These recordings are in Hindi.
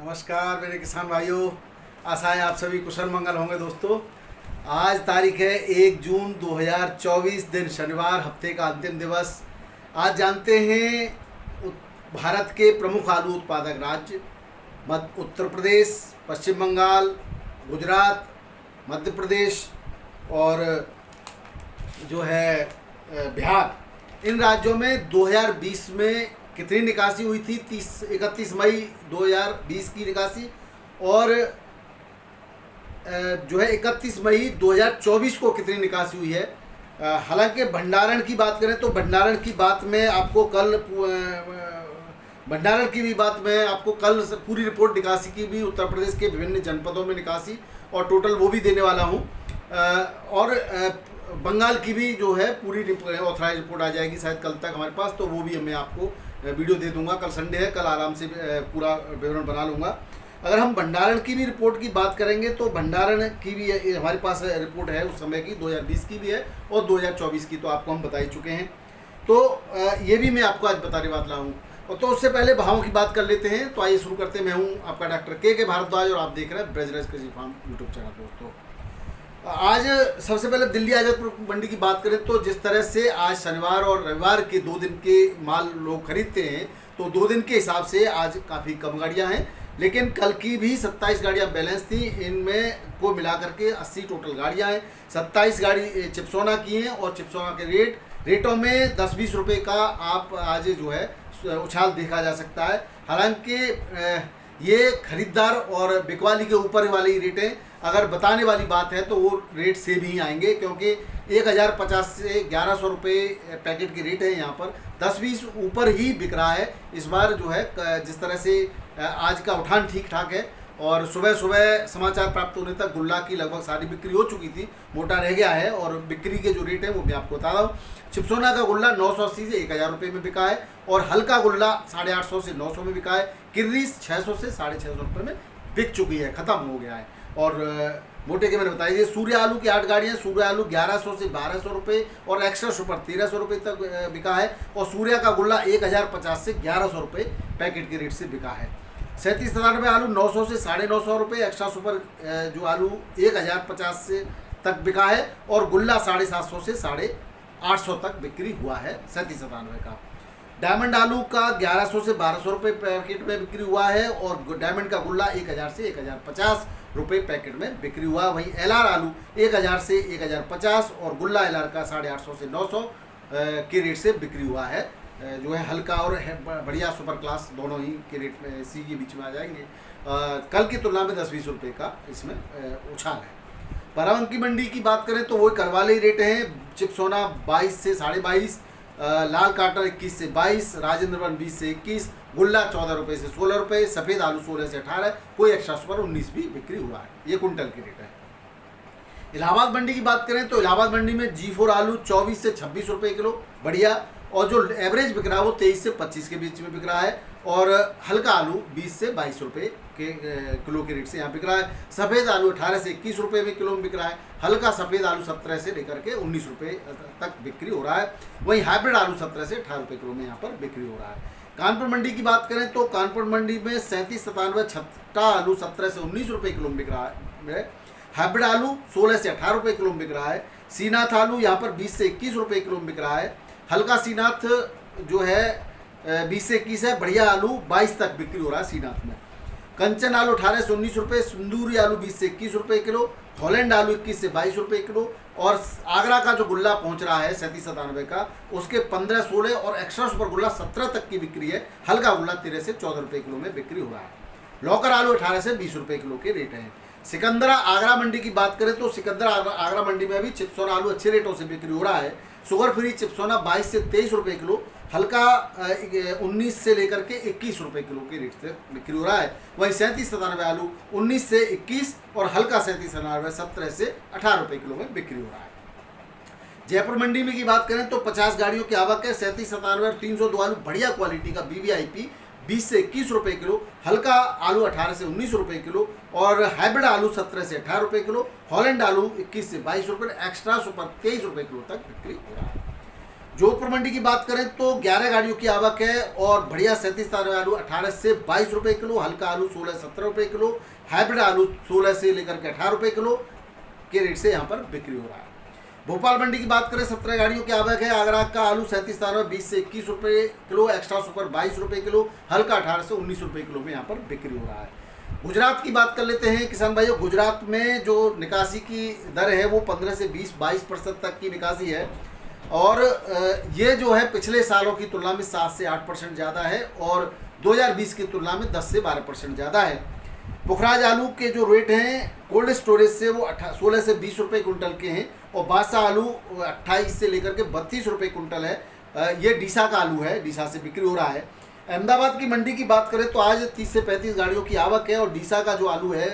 नमस्कार मेरे किसान भाइयों, आशा है आप सभी कुशल मंगल होंगे। दोस्तों, आज तारीख है 1 जून 2024, दिन शनिवार, हफ्ते का अंतिम दिवस। आज जानते हैं भारत के प्रमुख आलू उत्पादक राज्य उत्तर प्रदेश, पश्चिम बंगाल, गुजरात, मध्य प्रदेश और जो है बिहार, इन राज्यों में 2020 में कितनी निकासी हुई थी। 31 मई 2020 की निकासी, और जो है 31 मई 2024 को कितनी निकासी हुई है। हालांकि भंडारण की बात करें तो भंडारण की बात में आपको कल पूरी रिपोर्ट निकासी की भी, उत्तर प्रदेश के विभिन्न जनपदों में निकासी और टोटल वो भी देने वाला हूँ। और बंगाल की भी जो है पूरी ऑथराइज रिपोर्ट आ जाएगी शायद कल तक हमारे पास, तो वो भी मैं आपको वीडियो दे दूंगा। कल संडे है, कल आराम से पूरा विवरण बना लूँगा। अगर हम भंडारण की भी रिपोर्ट की बात करेंगे तो भंडारण की भी हमारे पास रिपोर्ट है उस समय की, 2020 की भी है और 2024 की तो आपको हम बता ही चुके हैं। तो ये भी मैं आपको आज बताने वाला हूँ। और तो उससे पहले भावों की बात कर लेते हैं। तो आइए शुरू करते हैं। मैं हूँ आपका डॉक्टर के भारद्वाज और आप देख रहे हैं ब्रजराज कृषि फार्म यूट्यूब चैनल। दोस्तों, आज सबसे पहले दिल्ली आजादपुर मंडी की बात करें तो जिस तरह से आज शनिवार और रविवार के 2 दिन के माल लोग खरीदते हैं, तो 2 दिन के हिसाब से आज काफ़ी कम गाड़ियां हैं। लेकिन कल की भी 27 गाड़ियां बैलेंस थी, इनमें को मिला करके 80 टोटल गाड़ियां हैं। 27 गाड़ी चिप्सोना की हैं और चिप्सोना के रेटों में 10-20 रुपये का आप आज जो है उछाल देखा जा सकता है। हालांकि ये खरीदार और बिकवाली के ऊपर वाली रेटें अगर बताने वाली बात है तो वो रेट से भी आएंगे, क्योंकि 1050 से 1100 रुपये पैकेट की रेट है। यहाँ पर 10-20 ऊपर ही बिक रहा है इस बार। जो है जिस तरह से आज का उठान ठीक ठाक है, और सुबह सुबह समाचार प्राप्त होने तक गुल्ला की लगभग सारी बिक्री हो चुकी थी, मोटा रह गया है। और बिक्री के जो रेट है वो मैं आपको बता रहा हूँ। चिप्सोना का गुल्ला 980 से 1000 रुपये में बिका है, और हल्का गुल्ला 850 से 900 में बिका है। किर्रीस 600 से 650 रुपये में बिक चुकी है, ख़त्म हो गया है। और मोटे के मैंने बताई थी सूर्य आलू की 8 गाड़ियाँ, सूर्य आलू 1100 से 1200 रुपये और एक्स्ट्रा सुपर 1300 रुपये तक बिका है। और सूर्य का गुल्ला 1050 से 1100 रुपये पैकेट के रेट से बिका है। 3793 आलू 900 से 950 रुपये, एक्स्ट्रा सुपर जो आलू 1050 से तक बिका है, और गुल्ला 750 से 850 तक बिक्री हुआ है 3793 का। डायमंड आलू का 1100 से 1200 रुपये पैकेट में बिक्री हुआ है, और डायमंड का गुल्ला 1000 से 1050 रुपये पैकेट में बिक्री हुआ। वहीं एलआर आलू 1000 से 1050 और गुल्ला एलआर का 850 से 900 के रेट से बिक्री हुआ है। जो है हल्का और बढ़िया सुपर क्लास दोनों ही के रेट में इसी के बीच में आ जाएंगे। कल की तुलना में 10-20 रुपये का इसमें उछाल है। बाराबंकी मंडी की बात करें तो वही कल वाले ही रेट हैं। चिप्सोना 22 से 22.5, लाल काटर 21 से 22, राजेंद्र वन 20 से 21, गुल्ला 14 रुपये से 16 रुपये, सफ़ेद आलू 16 से 18, कोई एक्स्ट्रा सुपर 19 भी बिक्री हुआ है। ये कुंटल की रेट है। इलाहाबाद मंडी की बात करें तो इलाहाबाद मंडी में G4 आलू 24 से 26 रुपये किलो बढ़िया, और जो एवरेज बिक रहा है वो 23 से 25 के बीच में बिक रहा है। और हल्का आलू 20 से 22 रुपये के किलो के रेट से यहाँ बिक रहा है। सफ़ेद आलू 18 से 21 रुपये में किलो में बिक रहा है। हल्का सफ़ेद आलू 17 से लेकर के 19 रुपये तक बिक्री हो रहा है। वहीं हाइब्रिड आलू 17 से 18 रुपये किलो में यहाँ पर बिक्री हो रहा है। कानपुर मंडी की बात करें तो कानपुर मंडी में 3797 छत्ता आलू 17 से 19 रुपये किलो में बिक रहा है। हाइब्रिड आलू 16 से 18 रुपये किलो में बिक रहा है। सीनाथ आलू यहाँ पर 20 से 21 रुपये किलो में बिक रहा है। हल्का सीनाथ जो है 20 से 21 है, बढ़िया आलू 22 तक बिक्री हो रहा है सीनाथ में। कंचन आलू 18 से 19 रुपये, सिंदूरी आलू 20 से 21 रुपये किलो, हॉलैंड आलू 21 से 22 रुपये किलो, और आगरा का जो गुल्ला पहुंच रहा है 3797 का, उसके 15-16 और एक्स्ट्रा सुपर गुल्ला 17 तक की बिक्री है। हल्का गुल्ला 13 से 14 रुपये किलो में बिक्री हो रहा है। लौकर आलू 18 से 20 रुपये किलो के रेट हैं। सिकंदरा आगरा मंडी की बात करें तो सिकंदरा आगरा मंडी में भी चिप्सोना आलू अच्छे रेटों से बिक्री हो रहा है। शुगर फ्री चिप्सोना 22 से 23 रुपये किलो, हल्का 19 से लेकर के 21 रुपये किलो के रेट से बिक्री हो रहा है। वहीं 3797 आलू 19 से 21 और हल्का 3797 17 से 18 रुपये किलो में बिक्री हो रहा है। जयपुर मंडी में की बात करें तो 50 गाड़ियों की आवक है। 3797 और 302 आलू बढ़िया क्वालिटी का BVIP 20 से 21 रुपये किलो, हल्का आलू 18 से 19 रुपये किलो, और हाइब्रिड आलू 17 से 18 रुपये किलो, हॉलैंड आलू 21 से 22 रुपये, एक्स्ट्रा सुपर 23 रुपये किलो तक बिक्री हो रहा है। जोधपुर मंडी की बात करें तो 11 गाड़ियों की आवक है और बढ़िया 37 तारा आलू 18 से 22 रुपये किलो, हल्का आलू 16-17 रुपये किलो, हाइब्रिड आलू 16 से लेकर के 18 रुपये किलो के रेट से यहाँ पर बिक्री हो रहा है। भोपाल मंडी की बात करें 17 गाड़ियों की आवक है। आगरा का आलू 37 तारा 20 से 21 रुपये किलो, एक्स्ट्रा सुपर 22 रुपये किलो, हल्का 18 से 19 रुपये किलो में यहाँ पर बिक्री हो रहा है। गुजरात की बात कर लेते हैं किसान भाइयों। गुजरात में जो निकासी की दर है वो 15 से 20-22% तक की निकासी है और ये जो है पिछले सालों की तुलना में 7 से 8% ज़्यादा है और 2020 की तुलना में 10 से 12% ज़्यादा है। पुखराज आलू के जो रेट हैं कोल्ड स्टोरेज से वो 16 से 20 रुपये कुंटल के हैं और बादशा आलू 28 से लेकर के 32 रुपये कुंटल है। ये डीसा का आलू है, डीसा से बिक्री हो रहा है। अहमदाबाद की मंडी की बात करें तो आज 30 से 35 गाड़ियों की आवक है और डीसा का जो आलू है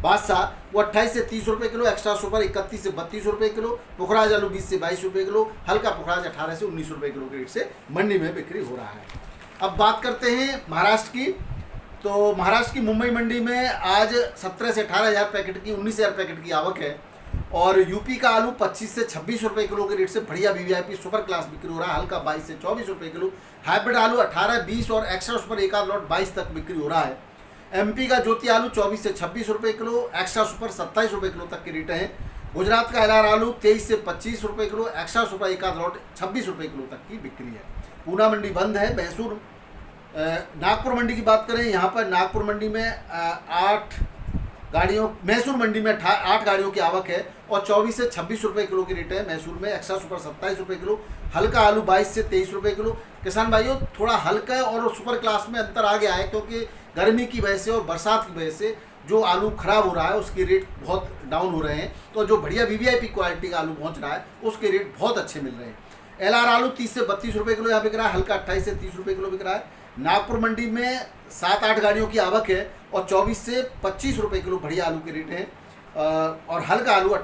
बादशाह वो 28 से 30 रुपये किलो, एक्स्ट्रा सुपर 31 से 32 रुपये किलो, पुखराज आलू 20 से 22 रुपये किलो, हल्का पुखराज 18 से 19 रुपये किलो के रेट से मंडी में बिक्री हो रहा है। अब बात करते हैं महाराष्ट्र की। तो महाराष्ट्र की मुंबई मंडी में आज 17 से 18,000 पैकेट की 19,000 पैकेट की आवक है और यूपी का आलू 25 से 26 रुपये किलो के रेट से बढ़िया वीवीआईपी सुपर क्लास बिक्री हो रहा है। हल्का 22 से 24 रुपये किलो, हाइब्रिड आलू 18, 20 और एक्स्ट्रा सुपर एक आध लॉट 22 तक बिक्री हो रहा है। एमपी का ज्योति आलू 24 से 26 रुपये किलो, एक्स्ट्रा सुपर 27 रुपये किलो तक के रेट हैं। गुजरात का एलआर आलू 23 से 25 रुपये किलो, एक्स्ट्रा सुपर एक आध लॉट 26 रुपये किलो तक की बिक्री है। पूना मंडी बंद है। मैसूर नागपुर मंडी की बात करें, यहाँ पर नागपुर मंडी में 8 गाड़ियों, मैसूर मंडी में 8 गाड़ियों की आवक है और 24 से 26 रुपये किलो की रेट है। मैसूर में एक्स्ट्रा सुपर 27 रुपये किलो, हल्का आलू 22 से 23 रुपये किलो। किसान भाइयों थोड़ा हल्का और सुपर क्लास में अंतर आ गया है क्योंकि गर्मी की वजह से और बरसात की वजह से जो आलू खराब हो रहा है उसके रेट बहुत डाउन हो रहे हैं, तो जो बढ़िया वीवीआईपी क्वालिटी का आलू पहुँच रहा है उसके रेट बहुत अच्छे मिल रहे हैं। एलआर आलू 30 से 32 रुपये किलो यहाँ बिक रहा है, हल्का 28 से 30 रुपये किलो बिक रहा है। नागपुर मंडी में 7-8 गाड़ियों की आवक है और 24 से 25 रुपये किलो बढ़िया आलू के रेट हैं और हल्का आलू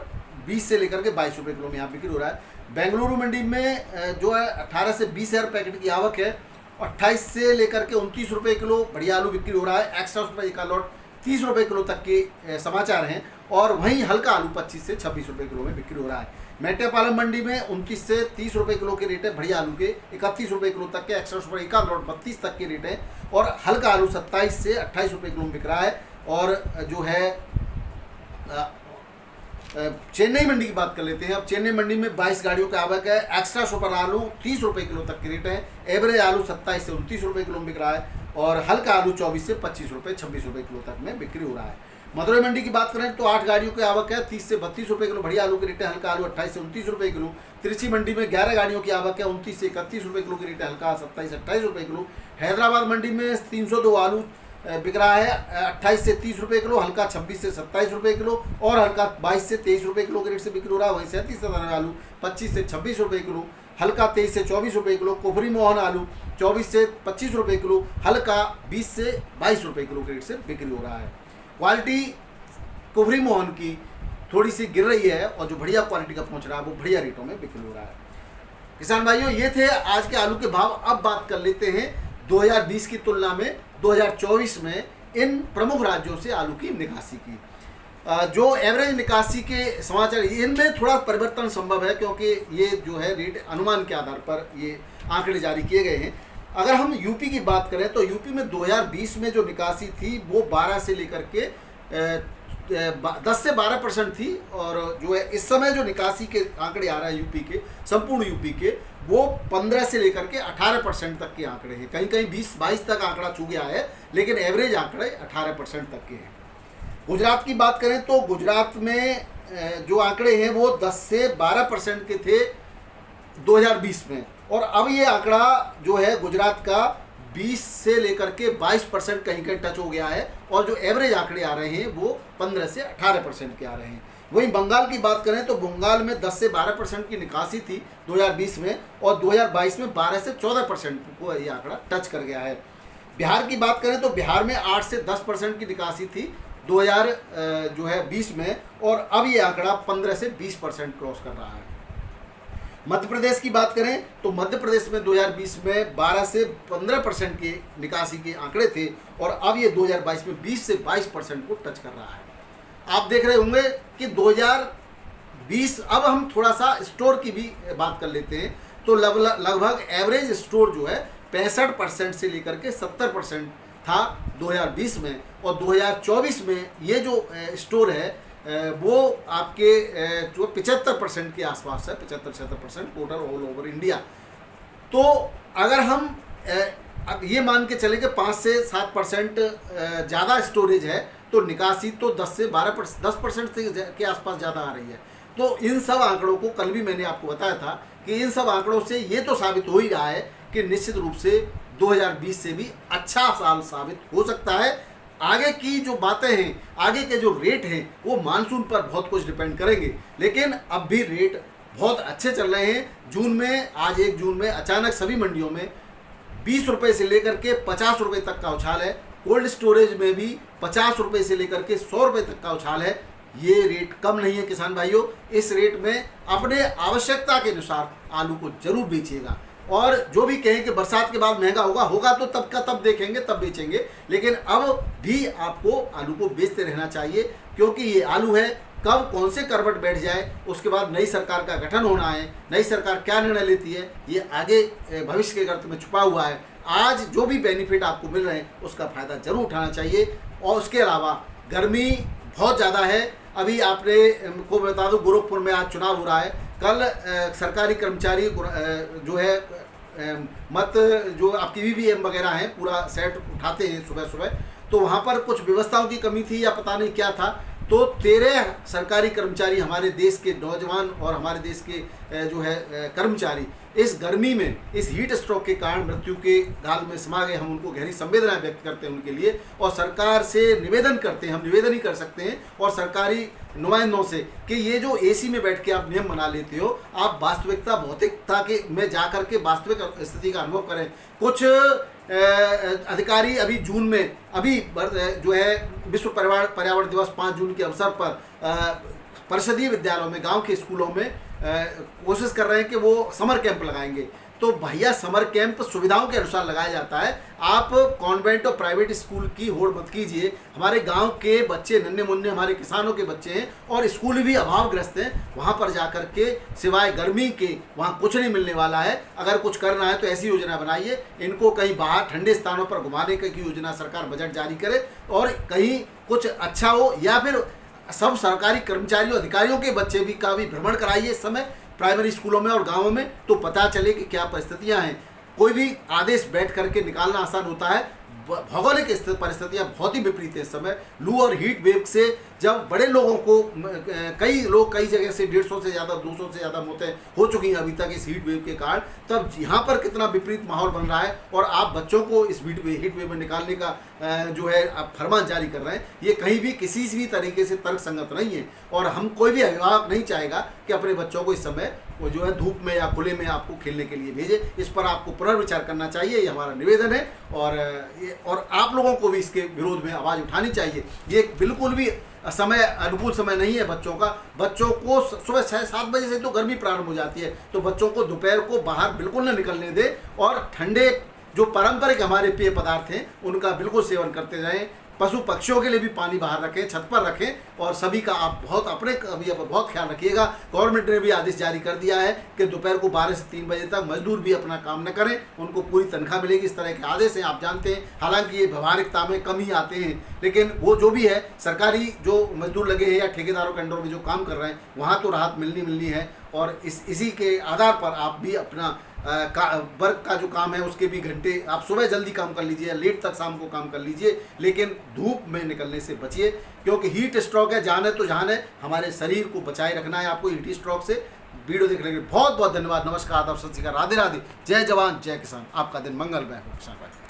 20 से लेकर के 22 रुपये किलो में यहाँ बिक्री हो रहा है। बेंगलुरु मंडी में जो है 18 से 20,000 पैकेट की आवक है, 28 से लेकर के 29 रुपये किलो बढ़िया आलू बिक्री हो रहा है। एक्स्ट्रा सुपर एक लॉट 30 रुपये किलो तक के समाचार हैं और वहीं हल्का आलू 25 से 26 रुपये किलो में बिक्री हो रहा है। मेट्टापालम मंडी में 29 से 30 रुपये किलो के रेट है बढ़िया आलू के, 31 रुपये किलो तक के, एक्स्ट्रा सुपर एक लॉट 32 तक के रेट है और हल्का आलू 27 से 28 रुपये किलो में बिक रहा है। और जो है चेन्नई मंडी की बात कर लेते हैं। अब चेन्नई मंडी में 22 गाड़ियों की आवक है, एक्स्ट्रा सुपर आलू 30 रुपये किलो तक के रेट है, एवरेज आलू 27 से 29 रुपये किलो में बिक रहा है और हल्का आलू 24 से 25 रुपये 26 रुपये किलो तक में बिक्री हो रहा है। मदुरई मंडी की बात करें तो 8 गाड़ियों की आवक है, 30 से 32 रुपये किलो बढ़िया आलू के रेट है, हल्का आलू 28 से 29 रुपये किलो। तिरछी मंडी में 11 गाड़ियों की आवक है, 29 से 31 रुपये किलो की रेट है, हल्का 27 से 28 रुपये किलो। हैदराबाद मंडी में 302 आलू बिक रहा है, 28 से 30 रुपये किलो, हल्का 26 से 27 रुपये किलो और हल्का 22 से 23 रुपये किलो के रेट से बिक्री हो रहा है। वहीं 37 आलू 25 से 26 रुपये किलो, हल्का 23 से 24 रुपये किलो। कुफरी मोहन आलू 24 से 25 रुपये किलो, हल्का 20 से 22 रुपये किलो के रेट से बिक्री हो रहा है। क्वालिटी कुफरी मोहन की थोड़ी सी गिर रही है और जो बढ़िया क्वालिटी का पहुंच रहा है वो बढ़िया रेटों में बिक्री हो रहा है। किसान भाइयों ये थे आज के आलू के भाव। अब बात कर लेते हैं 2020 की तुलना में 2024 में इन प्रमुख राज्यों से आलू की निकासी की। जो एवरेज निकासी के समाचार इनमें थोड़ा परिवर्तन संभव है क्योंकि ये जो है रेट अनुमान के आधार पर ये आंकड़े जारी किए गए हैं। अगर हम यूपी की बात करें तो यूपी में 2020 में जो निकासी थी वो 12 से लेकर के 10 से 12% थी और जो है इस समय जो निकासी के आंकड़े आ रहे हैं यूपी के, संपूर्ण यूपी के, वो 15 से लेकर के 18% तक के आंकड़े हैं। कहीं कहीं 20-22 तक आंकड़ा छू गया है लेकिन एवरेज आंकड़े 18% तक के हैं। गुजरात की बात करें तो गुजरात में जो आंकड़े हैं वो 10 से 12% के थे 2020 में और अब ये आंकड़ा जो है गुजरात का 20 से लेकर के 22% कहीं कहीं टच हो गया है और जो एवरेज आंकड़े आ रहे हैं वो 15 से 18% के आ रहे हैं। वहीं बंगाल की बात करें तो बंगाल में 10 से 12% की निकासी थी 2020 में और 2022 में 12 से 14% को ये आंकड़ा टच कर गया है। बिहार की बात करें तो बिहार में 8 से 10% की निकासी थी 2020 में और अब ये आंकड़ा 15 से 20% क्रॉस कर रहा है। मध्य प्रदेश की बात करें तो मध्य प्रदेश में 2020 में 12 से 15% के निकासी के आंकड़े थे और अब ये 2022 में 20 से 22% को टच कर रहा है। आप देख रहे होंगे कि 2020, अब हम थोड़ा सा स्टोर की भी बात कर लेते हैं। तो लगभग एवरेज स्टोर जो है 65% से लेकर के 70% था 2020 में, और 2024 में ये जो स्टोर है वो आपके जो 75% के आसपास है, 75-76% टोटल ऑल ओवर इंडिया। तो अगर हम अब ये मान के चले कि 5 से 7% ज़्यादा स्टोरेज है तो निकासी तो 10 से 10% के आसपास ज़्यादा आ रही है। तो इन सब आंकड़ों को कल भी मैंने आपको बताया था कि इन सब आंकड़ों से ये तो साबित हो ही रहा है कि निश्चित रूप से 2020 से भी अच्छा साल साबित हो सकता है। आगे की जो बातें हैं, आगे के जो रेट हैं, वो मानसून पर बहुत कुछ डिपेंड करेंगे, लेकिन अब भी रेट बहुत अच्छे चल रहे हैं। जून में, आज 1 जून में अचानक सभी मंडियों में 20 रुपये से लेकर के 50 रुपये तक का उछाल है। कोल्ड स्टोरेज में भी 50 रुपये से लेकर के 100 रुपये तक का उछाल है। ये रेट कम नहीं है किसान भाइयों। इस रेट में अपने आवश्यकता के अनुसार आलू को जरूर बेचिएगा। और जो भी कहें कि बरसात के बाद महंगा होगा तो तब का तब देखेंगे, तब बेचेंगे, लेकिन अब भी आपको आलू को बेचते रहना चाहिए, क्योंकि ये आलू है, कब कौन से करवट बैठ जाए, उसके बाद नई सरकार का गठन होना है, नई सरकार क्या निर्णय लेती है, ये आगे भविष्य के गर्त में छुपा हुआ है। आज जो भी बेनिफिट आपको मिल रहे हैं उसका फ़ायदा जरूर उठाना चाहिए। और उसके अलावा गर्मी बहुत ज़्यादा है। अभी आपने को बता दूं, गोरखपुर में आज चुनाव हो रहा है। कल सरकारी कर्मचारी जो है मत जो आपकी ईवीएम वगैरह हैं पूरा सेट उठाते हैं सुबह सुबह, तो वहाँ पर कुछ व्यवस्थाओं की कमी थी या पता नहीं क्या था, तो 13 सरकारी कर्मचारी, हमारे देश के नौजवान और हमारे देश के जो है कर्मचारी इस गर्मी में, इस हीट स्ट्रोक के कारण मृत्यु के घाल में समा गए। हम उनको गहरी संवेदनाएं व्यक्त करते हैं उनके लिए, और सरकार से निवेदन करते हैं, हम निवेदन ही कर सकते हैं और सरकारी नुमाइंदों से, कि ये जो एसी में बैठ के आप नियम बना लेते हो, आप वास्तविकता भौतिकता के में जा कर के वास्तविक स्थिति का अनुभव करें। कुछ अधिकारी अभी जून में, अभी जो है विश्व पर्यावरण दिवस 5 जून के अवसर पर परिषदीय विद्यालयों में, गांव के स्कूलों में कोशिश कर रहे हैं कि वो समर कैंप लगाएंगे। तो भैया समर कैंप सुविधाओं के अनुसार लगाया जाता है। आप कॉन्वेंट और प्राइवेट स्कूल की होड़ मत कीजिए। हमारे गांव के बच्चे नन्हे मुन्ने हमारे किसानों के बच्चे हैं और स्कूल भी अभावग्रस्त हैं। वहां पर जाकर के सिवाय गर्मी के वहां कुछ नहीं मिलने वाला है। अगर कुछ करना है तो ऐसी योजना बनाइए, इनको कहीं बाहर ठंडे स्थानों पर घुमाने की योजना सरकार बजट जारी करे, और कहीं कुछ अच्छा हो, या फिर सब सरकारी कर्मचारियों अधिकारियों के बच्चे भी का भी भ्रमण कराइए इस समय प्राइमरी स्कूलों में और गांवों में, तो पता चले कि क्या परिस्थितियां हैं। कोई भी आदेश बैठ करके निकालना आसान होता है, भौगोलिक परिस्थितियां बहुत ही विपरीत है इस समय। लू और हीट वेव से जब बड़े लोगों को, कई लोग कई जगह से 150 से ज़्यादा 200 से ज़्यादा मौतें हो चुकी हैं अभी तक इस हीट वेव के कारण, तब यहाँ पर कितना विपरीत माहौल बन रहा है, और आप बच्चों को इस हीट वेव में निकालने का जो है आप फरमान जारी कर रहे हैं। ये कहीं भी किसी भी तरीके से तर्क संगत नहीं है, और हम कोई भी अभिभावक नहीं चाहेगा कि अपने बच्चों को इस समय वो जो है धूप में या खुले में आपको खेलने के लिए भेजे। इस पर आपको पुनर्विचार करना चाहिए, ये हमारा निवेदन है। और आप लोगों को भी इसके विरोध में आवाज़ उठानी चाहिए। ये बिल्कुल भी समय अनुकूल समय नहीं है बच्चों का। बच्चों को सुबह 6-7 बजे से तो गर्मी प्रारंभ हो जाती है, तो बच्चों को दोपहर को बाहर बिल्कुल न निकलने दें, और ठंडे जो पारंपरिक हमारे पेय पदार्थ हैं उनका बिल्कुल सेवन करते रहें। पशु पक्षियों के लिए भी पानी बाहर रखें, छत पर रखें, और सभी का आप बहुत अपने अभी बहुत ख्याल रखिएगा। गवर्नमेंट ने भी आदेश जारी कर दिया है कि दोपहर को 12 से 3 बजे तक मजदूर भी अपना काम न करें, उनको पूरी तनख्वाह मिलेगी। इस तरह के आदेश हैं, आप जानते हैं। हालांकि ये व्यवहारिकता में कम ही आते हैं, लेकिन वो जो भी है, सरकारी जो मजदूर लगे हैं या ठेकेदारों के अंडर में जो काम कर रहे हैं, वहाँ तो राहत मिलनी है। और इसी के आधार पर आप भी अपना वर्क का जो काम है उसके भी घंटे आप सुबह जल्दी काम कर लीजिए, लेट तक शाम को काम कर लीजिए, लेकिन धूप में निकलने से बचिए, क्योंकि हीट स्ट्रोक है, जान है तो जान है। हमारे शरीर को बचाए रखना है आपको हीट स्ट्रोक से। वीडियो देखने के लिए बहुत बहुत धन्यवाद। नमस्कार, आदाब, सत श्री अकाल, राधे राधे, जय जवान जय किसान। आपका दिन मंगलमय हो किसान भाई।